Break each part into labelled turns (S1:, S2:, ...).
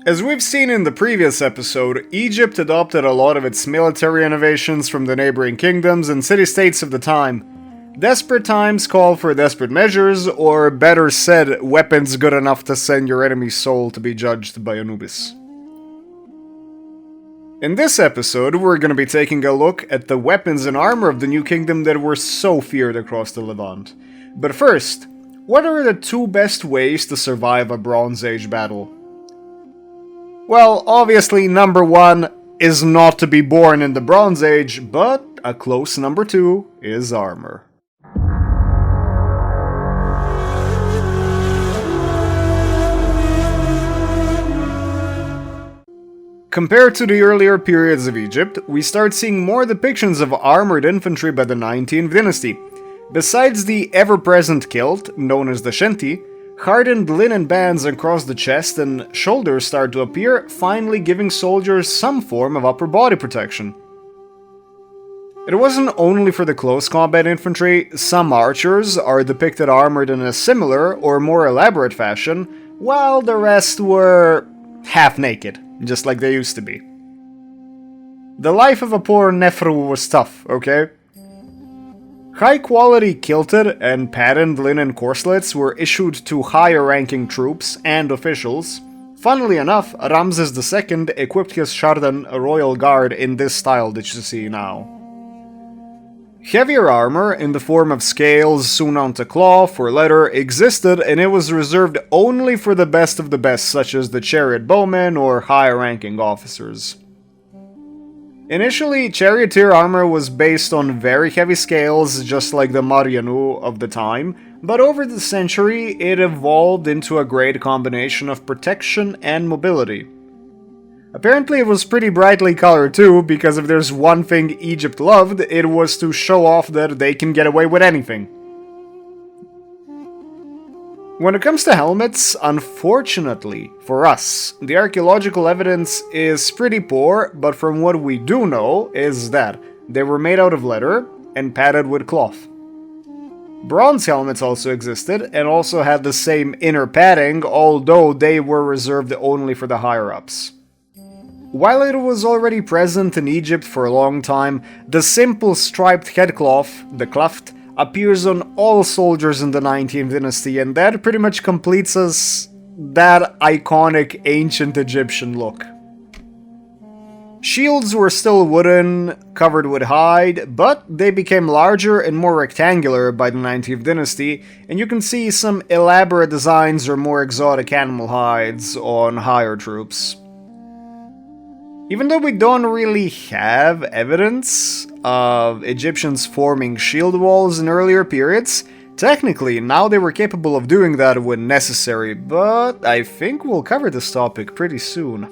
S1: As we've seen in the previous episode, Egypt adopted a lot of its military innovations from the neighboring kingdoms and city-states of the time. Desperate times call for desperate measures, or better said, weapons good enough to send your enemy's soul to be judged by Anubis. In this episode, we're going to be taking a look at the weapons and armor of the New Kingdom that were so feared across the Levant. But first, what are the two best ways to survive a Bronze Age battle? Well, obviously number one is not to be born in the Bronze Age, but a close number two is armor. Compared to the earlier periods of Egypt, we start seeing more depictions of armored infantry by the 19th dynasty. Besides the ever-present kilt, known as the shenty, hardened linen bands across the chest and shoulders start to appear, finally giving soldiers some form of upper body protection. It wasn't only for the close combat infantry. Some archers are depicted armored in a similar or more elaborate fashion, while the rest were half naked, just like they used to be. The life of a poor Nefru was tough, okay? High-quality kilted and patterned linen corselets were issued to higher-ranking troops and officials. Funnily enough, Ramses II equipped his Shardan royal guard in this style that you see now. Heavier armor, in the form of scales sewn onto cloth or leather, existed, and it was reserved only for the best of the best, such as the chariot bowmen or higher-ranking officers. Initially, charioteer armor was based on very heavy scales, just like the Marianu of the time, but over the century it evolved into a great combination of protection and mobility. Apparently it was pretty brightly colored too, because if there's one thing Egypt loved, it was to show off that they can get away with anything. When it comes to helmets, unfortunately for us, the archaeological evidence is pretty poor, but from what we do know is that they were made out of leather and padded with cloth. Bronze helmets also existed and also had the same inner padding, although they were reserved only for the higher-ups. While it was already present in Egypt for a long time, the simple striped headcloth, the klaft, appears on all soldiers in the 19th dynasty, and that pretty much completes us that iconic ancient Egyptian look. Shields were still wooden, covered with hide, but they became larger and more rectangular by the 19th dynasty, and you can see some elaborate designs or more exotic animal hides on higher troops. Even though we don't really have evidence of Egyptians forming shield walls in earlier periods, technically now they were capable of doing that when necessary, but I think we'll cover this topic pretty soon.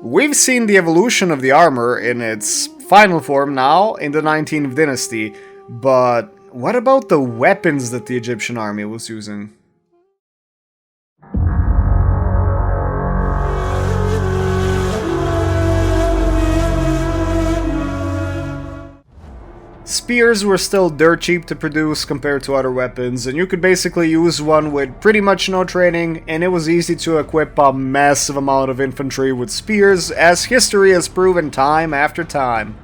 S1: We've seen the evolution of the armor in its final form now in the 19th dynasty, but what about the weapons that the Egyptian army was using? Spears were still dirt cheap to produce compared to other weapons, and you could basically use one with pretty much no training, and it was easy to equip a massive amount of infantry with spears, as history has proven time after time.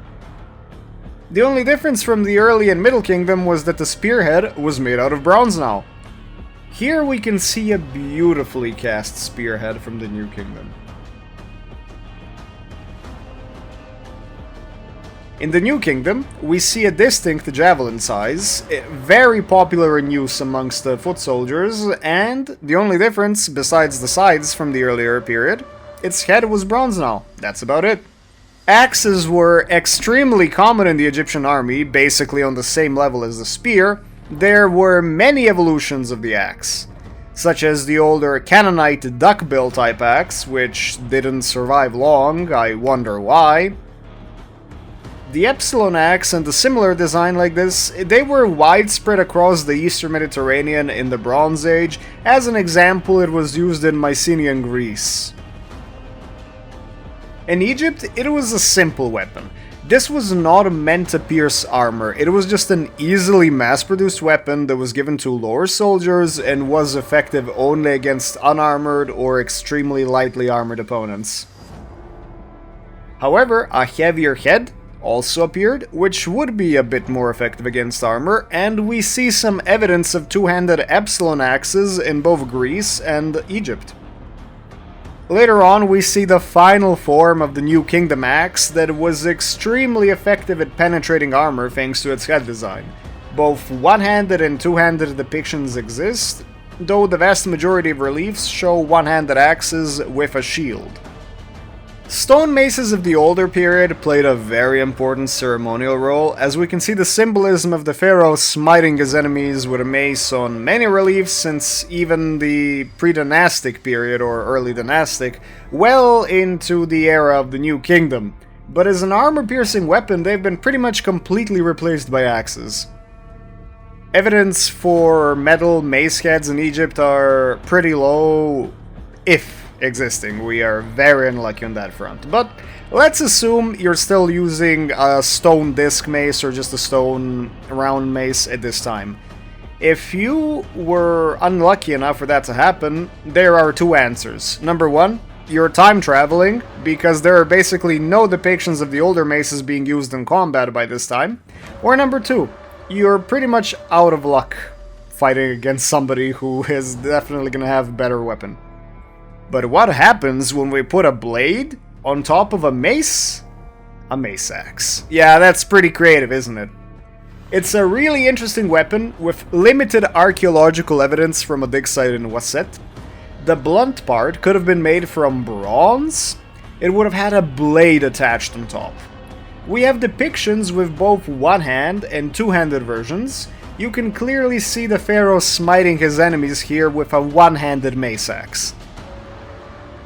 S1: The only difference from the early and middle kingdom was that the spearhead was made out of bronze now. Here we can see a beautifully cast spearhead from the New Kingdom. In the New Kingdom, we see a distinct javelin size, very popular in use amongst the foot soldiers, and the only difference, besides the sides from the earlier period, its head was bronze now. That's about it. Axes were extremely common in the Egyptian army, basically on the same level as the spear. There were many evolutions of the axe, such as the older Canaanite duckbill type axe, which didn't survive long, I wonder why. The Epsilon axe and a similar design like this, they were widespread across the Eastern Mediterranean in the Bronze Age. As an example, it was used in Mycenaean Greece. In Egypt, it was a simple weapon. This was not meant to pierce armor, it was just an easily mass-produced weapon that was given to lower soldiers and was effective only against unarmored or extremely lightly armored opponents. However, a heavier head also appeared, which would be a bit more effective against armor, and we see some evidence of two-handed epsilon axes in both Greece and Egypt. Later on, we see the final form of the New Kingdom axe that was extremely effective at penetrating armor thanks to its head design. Both one-handed and two-handed depictions exist, though the vast majority of reliefs show one-handed axes with a shield. Stone maces of the older period played a very important ceremonial role, as we can see the symbolism of the Pharaoh smiting his enemies with a mace on many reliefs since even the pre-dynastic period, or early dynastic, well into the era of the New Kingdom. But as an armor-piercing weapon, they've been pretty much completely replaced by axes. Evidence for metal mace heads in Egypt are pretty low, if existing. We are very unlucky on that front. But let's assume you're still using a stone disc mace or just a stone round mace at this time. If you were unlucky enough for that to happen, there are two answers. Number one, you're time traveling, because there are basically no depictions of the older maces being used in combat by this time. Or number two, you're pretty much out of luck fighting against somebody who is definitely gonna have a better weapon. But what happens when we put a blade on top of a mace? A mace axe. Yeah, that's pretty creative, isn't it? It's a really interesting weapon with limited archaeological evidence from a dig site in Waset. The blunt part could have been made from bronze. It would have had a blade attached on top. We have depictions with both one-hand and two-handed versions. You can clearly see the Pharaoh smiting his enemies here with a one-handed mace axe.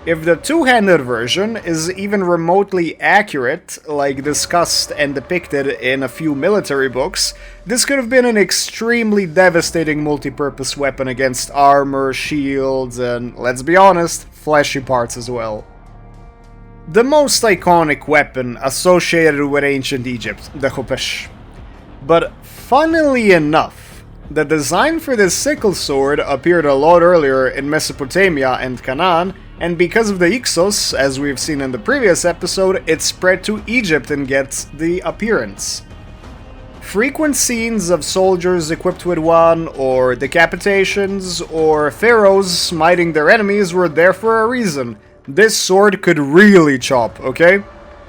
S1: If the two-handed version is even remotely accurate, like discussed and depicted in a few military books, this could have been an extremely devastating multi-purpose weapon against armor, shields, and, let's be honest, fleshy parts as well. The most iconic weapon associated with ancient Egypt, the khopesh. But funnily enough, the design for this sickle sword appeared a lot earlier in Mesopotamia and Canaan, and because of the Ixos, as we've seen in the previous episode, it spread to Egypt and gets the appearance. Frequent scenes of soldiers equipped with one, or decapitations, or pharaohs smiting their enemies were there for a reason. This sword could really chop, okay?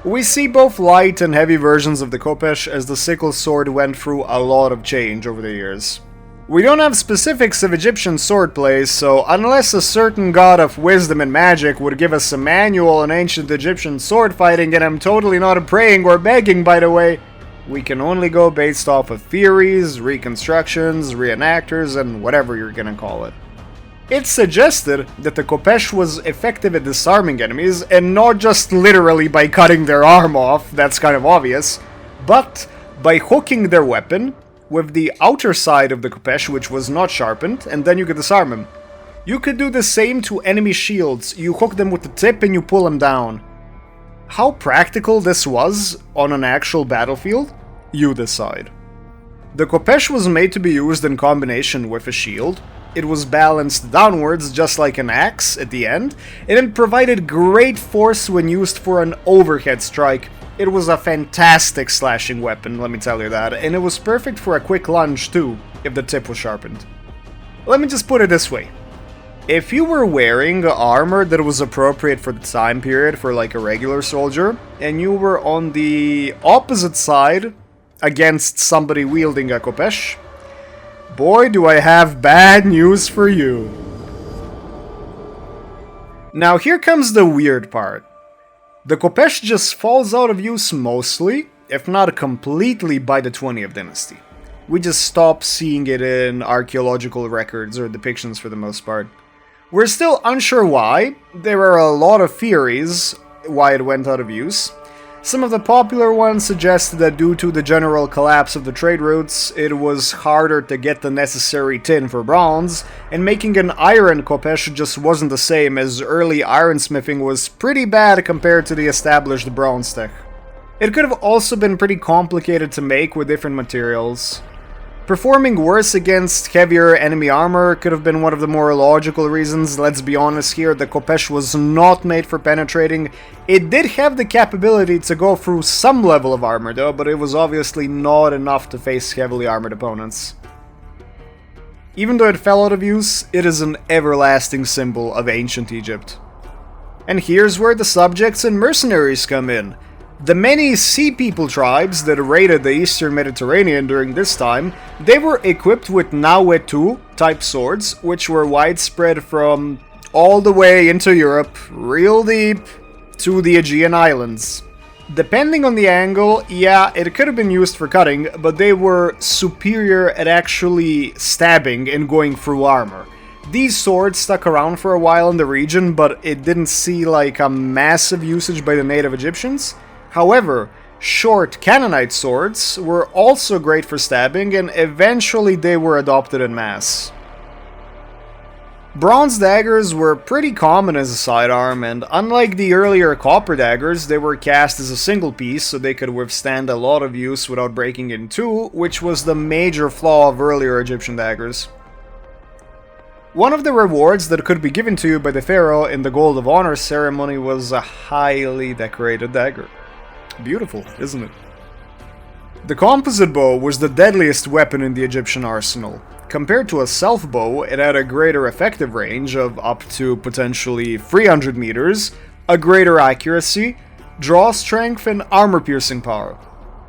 S1: We see both light and heavy versions of the khopesh as the sickle sword went through a lot of change over the years. We don't have specifics of Egyptian swordplay, so unless a certain god of wisdom and magic would give us a manual on ancient Egyptian sword fighting, and I'm totally not praying or begging by the way, we can only go based off of theories, reconstructions, reenactors, and whatever you're gonna call it. It's suggested that the khopesh was effective at disarming enemies, and not just literally by cutting their arm off, that's kind of obvious, but by hooking their weapon with the outer side of the khopesh, which was not sharpened, and then you could disarm him. You could do the same to enemy shields. You hook them with the tip and you pull them down. How practical this was on an actual battlefield? You decide. The khopesh was made to be used in combination with a shield. It was balanced downwards just like an axe at the end, and it provided great force when used for an overhead strike. It was a fantastic slashing weapon, let me tell you that, and it was perfect for a quick lunge too, if the tip was sharpened. Let me just put it this way. If you were wearing armor that was appropriate for the time period for like a regular soldier, and you were on the opposite side against somebody wielding a khopesh, boy do I have bad news for you. Now here comes the weird part. The khopesh just falls out of use mostly, if not completely, by the 20th dynasty. We just stop seeing it in archaeological records or depictions for the most part. We're still unsure why. There are a lot of theories why it went out of use. Some of the popular ones suggest that due to the general collapse of the trade routes, it was harder to get the necessary tin for bronze, and making an iron khopesh just wasn't the same, as early ironsmithing was pretty bad compared to the established bronze tech. It could have also been pretty complicated to make with different materials. Performing worse against heavier enemy armor could have been one of the more logical reasons. Let's be honest here, the Khopesh was not made for penetrating. It did have the capability to go through some level of armor though, but it was obviously not enough to face heavily armored opponents. Even though it fell out of use, it is an everlasting symbol of ancient Egypt. And here's where the subjects and mercenaries come in. The many Sea People tribes that raided the Eastern Mediterranean during this time, they were equipped with Nawetu type swords, which were widespread from all the way into Europe, real deep, to the Aegean Islands. Depending on the angle, yeah, it could have been used for cutting, but they were superior at actually stabbing and going through armor. These swords stuck around for a while in the region, but it didn't see like a massive usage by the native Egyptians. However, short Canaanite swords were also great for stabbing, and eventually they were adopted en masse. Bronze daggers were pretty common as a sidearm, and unlike the earlier copper daggers, they were cast as a single piece so they could withstand a lot of use without breaking in two, which was the major flaw of earlier Egyptian daggers. One of the rewards that could be given to you by the Pharaoh in the Gold of Honor ceremony was a highly decorated dagger. Beautiful, isn't it? The composite bow was the deadliest weapon in the Egyptian arsenal. Compared to a self-bow, it had a greater effective range of up to potentially 300 meters, a greater accuracy, draw strength, and armor-piercing power.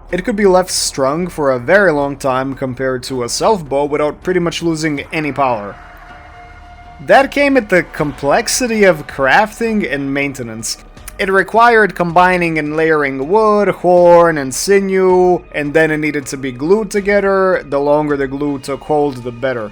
S1: It could be left strung for a very long time compared to a self-bow without pretty much losing any power. That came at the complexity of crafting and maintenance. It required combining and layering wood, horn, and sinew, and then it needed to be glued together. The longer the glue took hold, the better.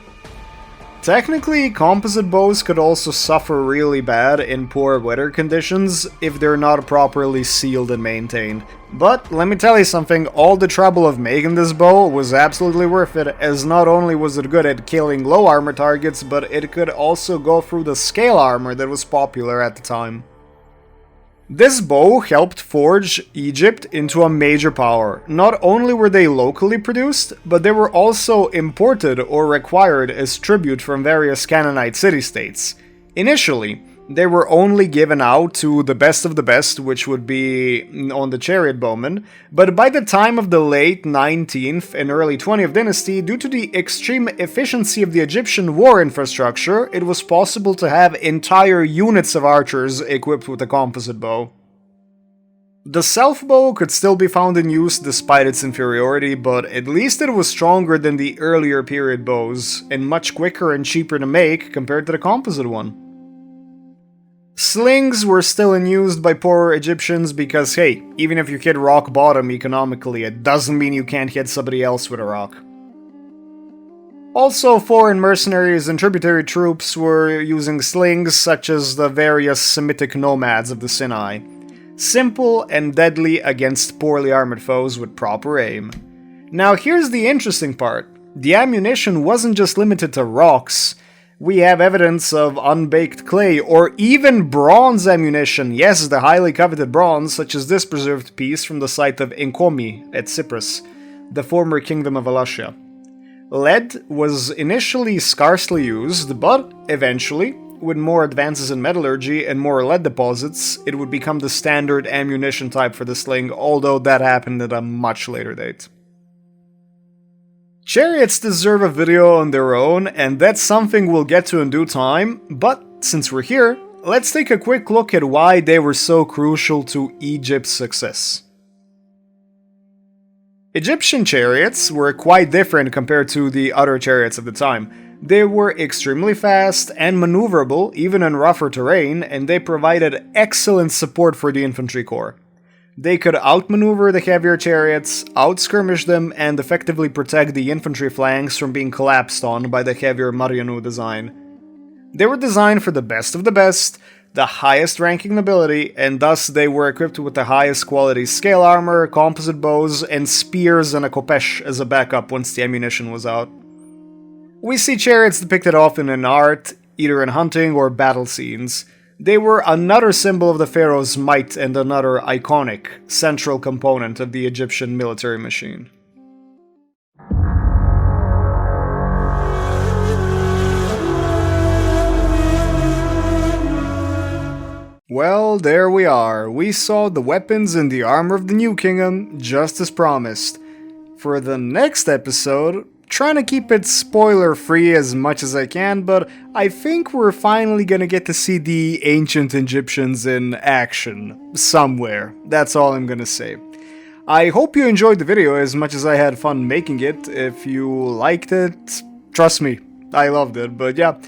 S1: Technically, composite bows could also suffer really bad in poor weather conditions if they're not properly sealed and maintained. But let me tell you something, all the trouble of making this bow was absolutely worth it, as not only was it good at killing low armor targets, but it could also go through the scale armor that was popular at the time. This bow helped forge Egypt into a major power. Not only were they locally produced, but they were also imported or required as tribute from various Canaanite city-states. Initially, they were only given out to the best of the best, which would be on the chariot bowmen, but by the time of the late 19th and early 20th dynasty, due to the extreme efficiency of the Egyptian war infrastructure, it was possible to have entire units of archers equipped with a composite bow. The self-bow could still be found in use despite its inferiority, but at least it was stronger than the earlier period bows, and much quicker and cheaper to make compared to the composite one. Slings were still in use by poorer Egyptians because, hey, even if you hit rock bottom economically, it doesn't mean you can't hit somebody else with a rock. Also, foreign mercenaries and tributary troops were using slings such as the various Semitic nomads of the Sinai. Simple and deadly against poorly armored foes with proper aim. Now here's the interesting part. The ammunition wasn't just limited to rocks. We have evidence of unbaked clay or even bronze ammunition, yes, the highly coveted bronze, such as this preserved piece from the site of Enkomi at Cyprus, the former kingdom of Alasya. Lead was initially scarcely used, but eventually, with more advances in metallurgy and more lead deposits, it would become the standard ammunition type for the sling, although that happened at a much later date. Chariots deserve a video on their own, and that's something we'll get to in due time, but since we're here, let's take a quick look at why they were so crucial to Egypt's success. Egyptian chariots were quite different compared to the other chariots of the time. They were extremely fast and maneuverable, even in rougher terrain, and they provided excellent support for the infantry corps. They could outmaneuver the heavier chariots, outskirmish them, and effectively protect the infantry flanks from being collapsed on by the heavier Marianu design. They were designed for the best of the best, the highest ranking nobility, and thus they were equipped with the highest quality scale armor, composite bows, and spears and a khopesh as a backup once the ammunition was out. We see chariots depicted often in art, either in hunting or battle scenes. They were another symbol of the pharaoh's might and another iconic, central component of the Egyptian military machine. Well, there we are. We saw the weapons and the armor of the New Kingdom, just as promised. For the next episode, trying to keep it spoiler-free as much as I can, but I think we're finally gonna get to see the ancient Egyptians in action. Somewhere. That's all I'm gonna say. I hope you enjoyed the video as much as I had fun making it. If you liked it, trust me, I loved it. But yeah,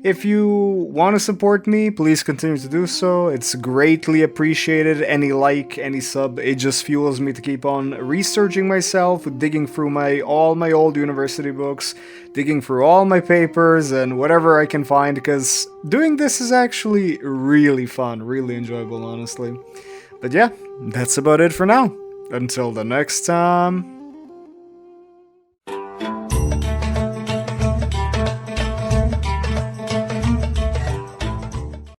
S1: if you want to support me, please continue to do so. It's greatly appreciated. Any like, any sub, it just fuels me to keep on researching myself, digging through all my old university books, digging through all my papers and whatever I can find, because doing this is actually really fun, really enjoyable, honestly. But yeah, that's about it for now. Until the next time.